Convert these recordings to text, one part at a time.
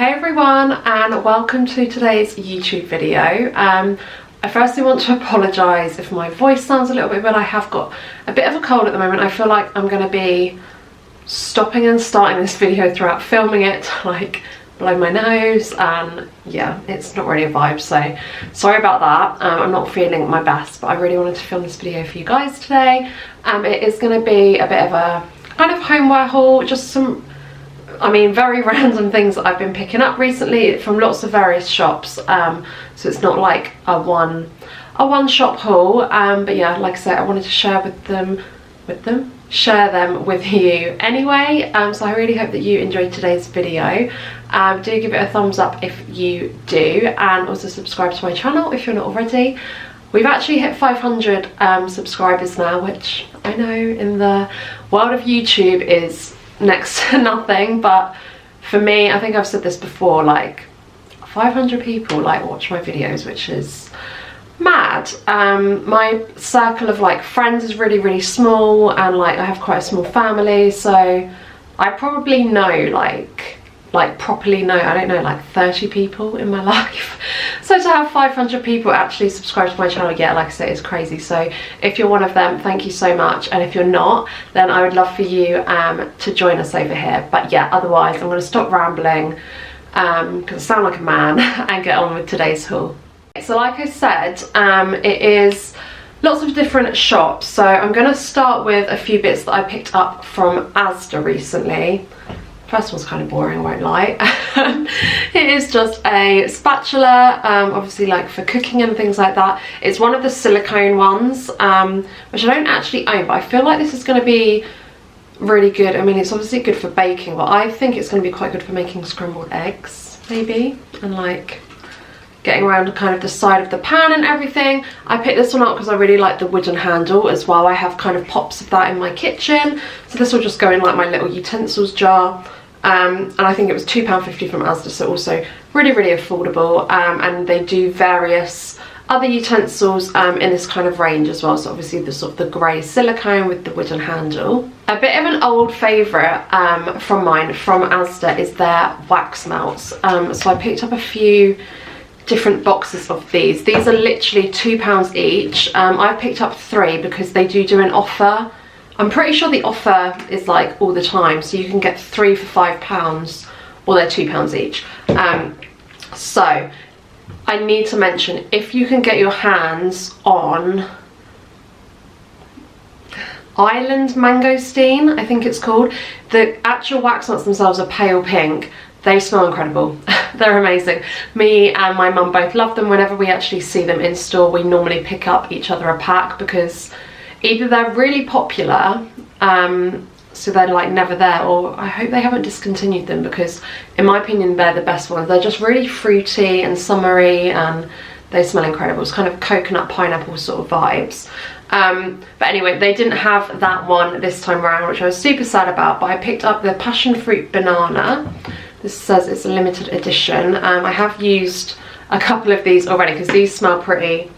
Hey everyone, and welcome to today's YouTube video. I firstly want to apologise if my voice sounds a little bit weird. I have got a bit of a cold at the moment. I feel like I'm going to be stopping and starting this video throughout filming it, like blow my nose, and yeah, it's not really a vibe, so sorry about that. I'm not feeling my best, but I really wanted to film this video for you guys today. It is going to be a bit of a kind of homeware haul, just some very random things that I've been picking up recently from lots of various shops, so it's not like a one shop haul, but yeah, like I said, I wanted to share them with you anyway. So I really hope that you enjoyed today's video. Do give it a thumbs up if you do, and also subscribe to my channel if you're not already. We've actually hit 500 subscribers now, which I know in the world of YouTube is next to nothing, but for me, I think I've said this before, like 500 people like watch my videos, which is mad. My circle of like friends is really small, and like I have quite a small family, so I probably know like properly know, I don't know, like 30 people in my life. So to have 500 people actually subscribe to my channel, yeah, like I said, it's crazy. So if you're one of them, thank you so much, and if you're not, then I would love for you to join us over here. But yeah, otherwise I'm going to stop rambling because I sound like a man and get on with today's haul. So like I said, it is lots of different shops, so I'm going to start with a few bits that I picked up from Asda recently. First one's kind of boring, I won't lie. It is just a spatula, obviously like for cooking and things like that. It's one of the silicone ones, which I don't actually own, but I feel like this is going to be really good. I mean, it's obviously good for baking, but I think it's going to be quite good for making scrambled eggs, maybe, and like getting around kind of the side of the pan and everything. I picked this one up because I really like the wooden handle as well. I have kind of pops of that in my kitchen, so this will just go in like my little utensils jar. And I think it was £2.50 from Asda, so also really affordable, and they do various other utensils in this kind of range as well. So obviously the sort of the grey silicone with the wooden handle. A bit of an old favourite from mine from Asda is their wax melts. So I picked up a few different boxes of these. These are literally £2 each. I picked up 3 because they do an offer. I'm pretty sure the offer is like all the time, so you can get 3 for £5, or they're £2 each. So I need to mention, if you can get your hands on Island Mangosteen, I think it's called. The actual wax melts themselves are pale pink. They smell incredible. They're amazing. Me and my mum both love them. Whenever we actually see them in store, we normally pick up each other a pack, because either they're really popular, so they're like never there, or I hope they haven't discontinued them, because in my opinion they're the best ones. They're just really fruity and summery, and they smell incredible. It's kind of coconut pineapple sort of vibes. But anyway, they didn't have that one this time around, which I was super sad about, but I picked up the passion fruit banana. This says it's a limited edition. I have used a couple of these already because these smell pretty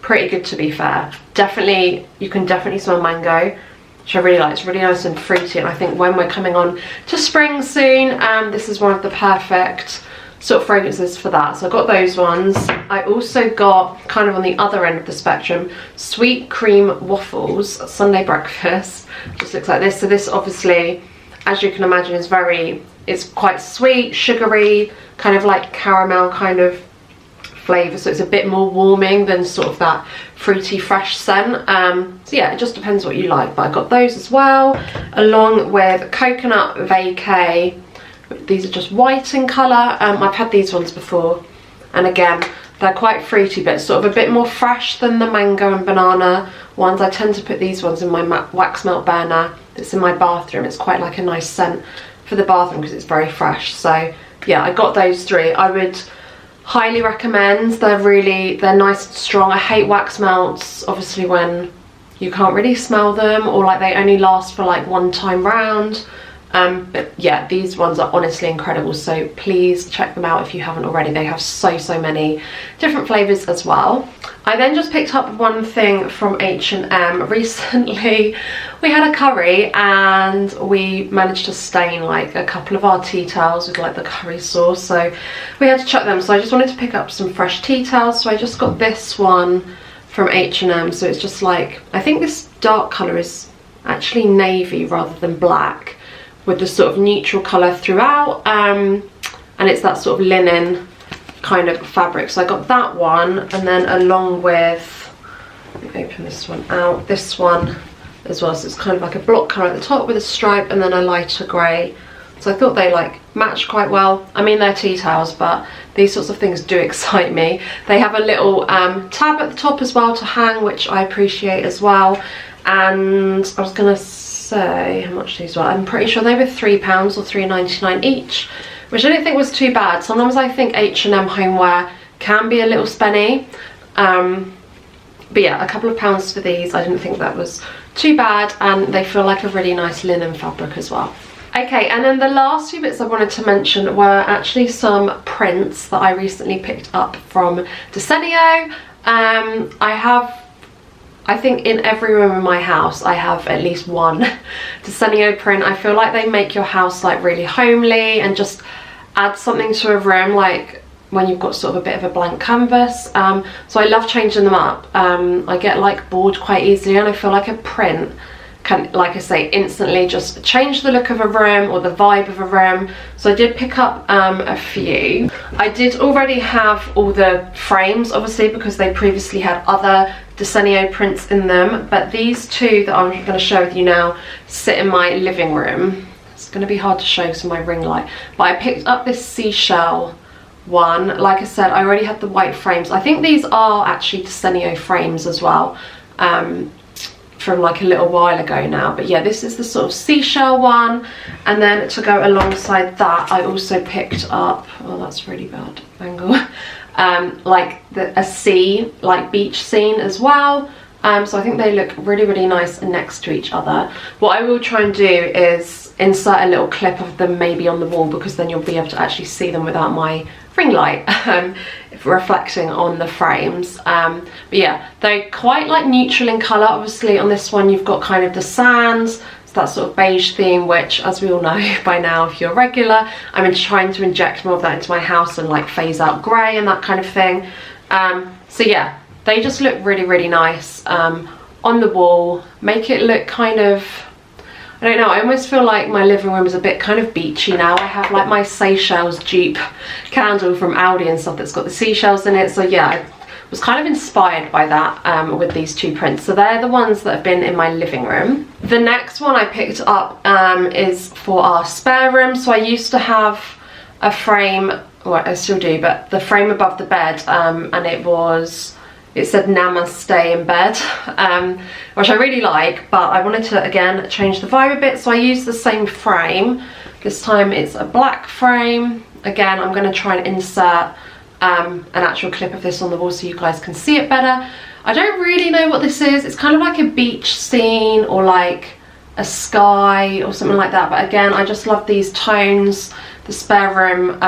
good, to be fair. Definitely, you can definitely smell mango, which I really like. It's really nice and fruity, and I think when we're coming on to spring soon, this is one of the perfect sort of fragrances for that. So I got those ones. I also got, kind of on the other end of the spectrum, sweet cream waffles, Sunday breakfast. Just looks like this. So this obviously, as you can imagine, is it's quite sweet, sugary, kind of like caramel kind of flavour, so it's a bit more warming than sort of that fruity fresh scent. So yeah, it just depends what you like, but I got those as well, along with coconut Vacay. These are just white in colour. I've had these ones before, and again, they're quite fruity, but sort of a bit more fresh than the mango and banana ones. I tend to put these ones in my wax melt burner that's in my bathroom. It's quite like a nice scent for the bathroom because it's very fresh. So yeah, I got those 3. I would highly recommend. They're nice and strong. I hate wax melts, obviously, when you can't really smell them, or like they only last for like one time round. But yeah, these ones are honestly incredible, so please check them out if you haven't already. They have so many different flavors as well. I then just picked up one thing from H&M. Recently we had a curry and we managed to stain like a couple of our tea towels with like the curry sauce, so we had to chuck them. So I just wanted to pick up some fresh tea towels, so I just got this one from H&M. So it's just like, I think this dark colour is actually navy rather than black, with the sort of neutral colour throughout, and it's that sort of linen kind of fabric. So I got that one, and then along with, let me open this one out, this one as well. So it's kind of like a block colour at the top with a stripe and then a lighter grey. So I thought they like matched quite well. I mean, they're tea towels, but these sorts of things do excite me. They have a little tab at the top as well to hang, which I appreciate as well. And I was gonna say how much these were. I'm pretty sure they were £3 or £3.99 each, which I didn't think was too bad. Sometimes I think H&M homeware can be a little spenny, but yeah, a couple of pounds for these, I didn't think that was too bad, and they feel like a really nice linen fabric as well. Okay, and then the last few bits I wanted to mention were actually some prints that I recently picked up from Desenio. I think in every room in my house I have at least one Desenio print. I feel like they make your house like really homely and just add something to a room, like when you've got sort of a bit of a blank canvas. So I love changing them up. I get like bored quite easily, and I feel like a print can, like I say, instantly just change the look of a room or the vibe of a room. So I did pick up a few. I did already have all the frames, obviously, because they previously had other Desenio prints in them, but these two that I'm going to share with you now sit in my living room. It's going to be hard to show because of my ring light, but I picked up this seashell one. Like I said, I already had the white frames. I think these are actually Desenio frames as well, from like a little while ago now. But yeah, this is the sort of seashell one. And then to go alongside that, I also picked up, oh that's really bad angle, like a sea, like beach scene as well. So I think they look really nice next to each other. What I will try and do is insert a little clip of them maybe on the wall, because then you'll be able to actually see them without my ring light reflecting on the frames. But yeah, they're quite like neutral in colour. Obviously on this one you've got kind of the sands, so that sort of beige theme, which, as we all know by now if you're regular, I'm trying to inject more of that into my house and like phase out grey and that kind of thing. So yeah, they just look really nice on the wall, make it look kind of, I don't know, I almost feel like my living room is a bit kind of beachy now. I have like my Seychelles dupe candle from Aldi and stuff that's got the seashells in it. So yeah, I was kind of inspired by that with these two prints. So they're the ones that have been in my living room. The next one I picked up is for our spare room. So I used to have a frame, well I still do, but the frame above the bed, and it said namaste in bed, which I really like, but I wanted to again change the vibe a bit, so I used the same frame. This time it's a black frame. Again, I'm going to try and insert an actual clip of this on the wall so you guys can see it better. I don't really know what this is. It's kind of like a beach scene or like a sky or something like that, but again, I just love these tones. The spare room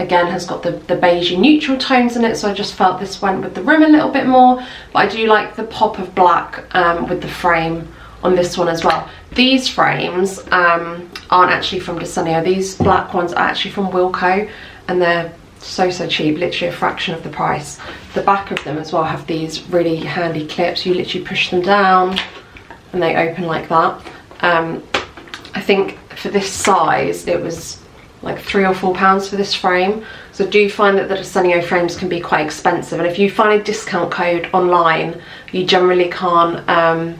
again has got the beigey neutral tones in it, so I just felt this went with the room a little bit more. But I do like the pop of black with the frame on this one as well. These frames aren't actually from Desenio. These black ones are actually from Wilko, and they're so cheap, literally a fraction of the price. The back of them as well have these really handy clips. You literally push them down and they open like that. I think for this size it was like £3 or £4 for this frame. So do find that the Desenio frames can be quite expensive, and if you find a discount code online you generally can't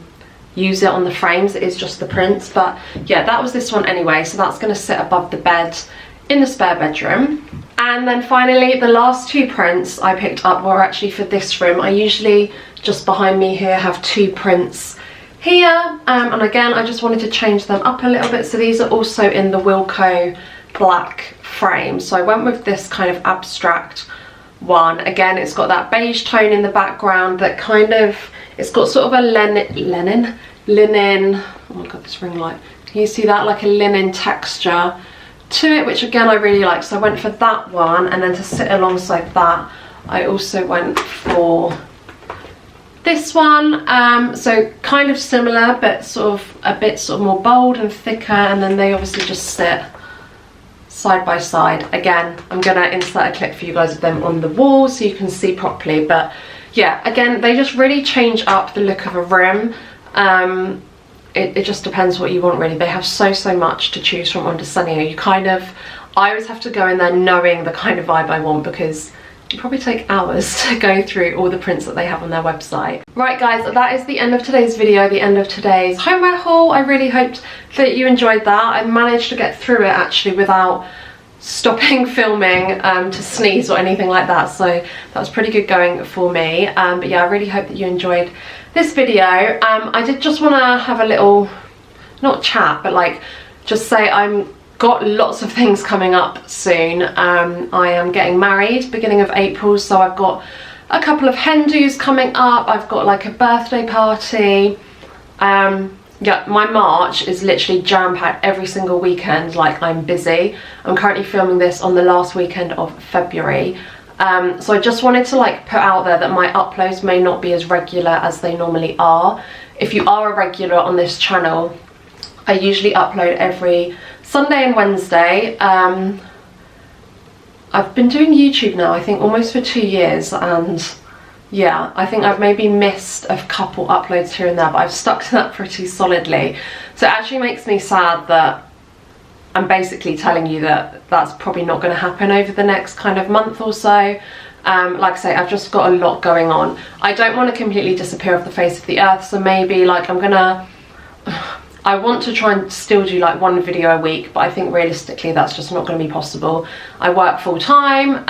use it on the frames. It is just the prints. But yeah, that was this one anyway, so that's going to sit above the bed in the spare bedroom. And then finally the last two prints I picked up were actually for this room. I usually, just behind me here, have two prints here, and again I just wanted to change them up a little bit. So these are also in the Wilko black frame, so I went with this kind of abstract one. Again, it's got that beige tone in the background that kind of, it's got sort of a linen, oh my god, this ring light, Can you see that, like a linen texture to it, which again I really like. So I went for that one, and then to sit alongside that I also went for this one. So kind of similar, but sort of a bit sort of more bold and thicker, and then they obviously just sit side by side. Again, I'm gonna insert a clip for you guys of them on the wall so you can see properly. But yeah, again, they just really change up the look of a room. It just depends what you want, really. They have so much to choose from on Desenio. You kind of, I always have to go in there knowing the kind of vibe I want, because it probably take hours to go through all the prints that they have on their website. Right guys, that is the end of today's video, the end of today's homeware haul. I really hoped that you enjoyed that. I managed to get through it actually without stopping filming to sneeze or anything like that, so that was pretty good going for me. But yeah, I really hope that you enjoyed this video. I did just want to have a little, not chat, but like just say I'm got lots of things coming up soon. I am getting married beginning of April, so I've got a couple of hen-dos coming up. I've got like a birthday party. Yeah, my March is literally jam-packed every single weekend. Like, I'm busy. I'm currently filming this on the last weekend of February. So I just wanted to like put out there that my uploads may not be as regular as they normally are. If you are a regular on this channel, I usually upload every Sunday and Wednesday. I've been doing YouTube now, I think almost for 2 years, and yeah, I think I've maybe missed a couple uploads here and there, but I've stuck to that pretty solidly. So it actually makes me sad that I'm basically telling you that that's probably not going to happen over the next kind of month or so. Like I say, I've just got a lot going on. I don't want to completely disappear off the face of the earth, so maybe like I want to try and still do like one video a week, but I think realistically that's just not going to be possible. I work full time,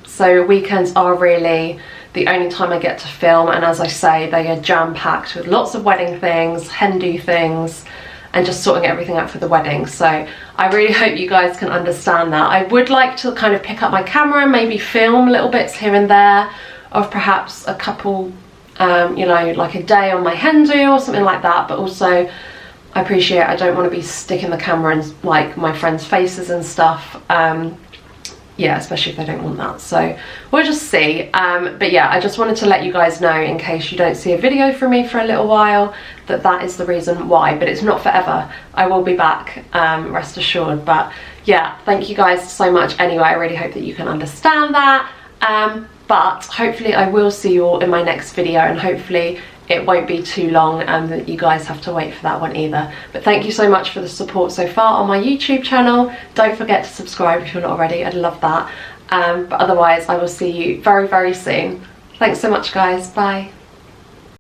so weekends are really the only time I get to film, and as I say, they are jam-packed with lots of wedding things, hen-do things, and just sorting everything out for the wedding. So I really hope you guys can understand that. I would like to kind of pick up my camera and maybe film little bits here and there of perhaps a couple, you know, like a day on my hen-do or something like that, but also I appreciate I don't want to be sticking the camera in like my friends' faces and stuff. Yeah, especially if they don't want that, so we'll just see. But yeah, I just wanted to let you guys know, in case you don't see a video from me for a little while, that that is the reason why. But it's not forever, I will be back, rest assured. But yeah, thank you guys so much anyway. I really hope that you can understand that. But hopefully I will see you all in my next video, and hopefully it won't be too long and that you guys have to wait for that one either. But thank you so much for the support so far on my YouTube channel. Don't forget to subscribe if you're not already, I'd love that. But otherwise I will see you very soon. Thanks so much guys, bye.